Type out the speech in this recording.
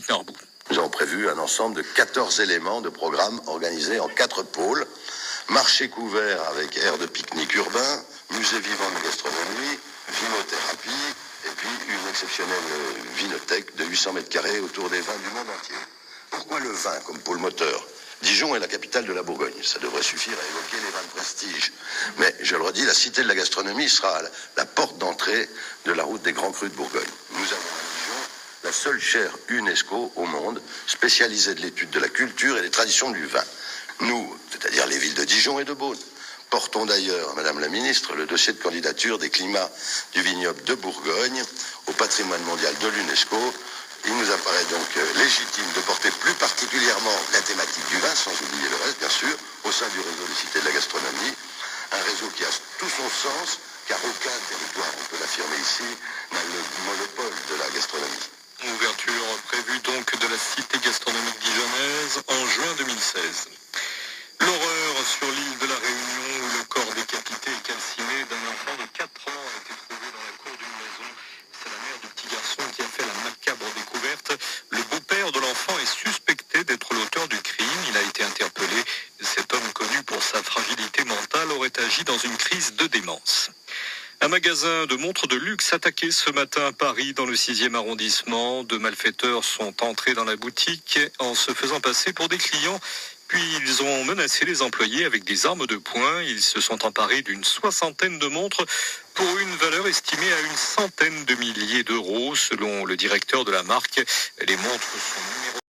Arbou. Nous avons prévu un ensemble de 14 éléments de programme organisés en 4 pôles. Marché couvert avec aire de pique-nique urbain, musée vivant de gastronomie, vinothérapie, et puis une exceptionnelle vinothèque de 800 mètres carrés autour des vins du monde entier. Pourquoi le vin comme pôle moteur ? Dijon est la capitale de la Bourgogne. Ça devrait suffire à évoquer les vins de prestige. Mais, je le redis, la cité de la gastronomie sera la porte d'entrée de la route des grands crus de Bourgogne. Nous avons à Dijon la seule chaire UNESCO au monde spécialisée de l'étude de la culture et des traditions du vin. Nous, c'est-à-dire les villes de Dijon et de Beaune, portons d'ailleurs, Madame la Ministre, le dossier de candidature des climats du vignoble de Bourgogne au patrimoine mondial de l'UNESCO. Il nous apparaît donc légitime de porter plus particulièrement la thématique du vin, sans oublier le reste, bien sûr, au sein du réseau des cités de la gastronomie. Un réseau qui a tout son sens, car aucun territoire, on peut l'affirmer ici, n'a le monopole de la gastronomie. Ouverture prévue donc de la cité gastronomique dijonnaise en juin 2016. L'horreur sur l'île de la Réunion où le corps décapité et calciné d'un enfant de 4 ans a été trouvé dans la cour d'une maison. C'est la mère du petit garçon qui a fait la macabre découverte. Le beau-père de l'enfant est suspecté d'être l'auteur du crime. Il a été interpellé. Cet homme connu pour sa fragilité mentale aurait agi dans une crise de démence. Un magasin de montres de luxe attaqué ce matin à Paris dans le 6e arrondissement. 2 malfaiteurs sont entrés dans la boutique en se faisant passer pour des clients. Puis ils ont menacé les employés avec des armes de poing. Ils se sont emparés d'une 60aine de montres pour une valeur estimée à une centaine de milliers d'euros. Selon le directeur de la marque, les montres sont numérotées.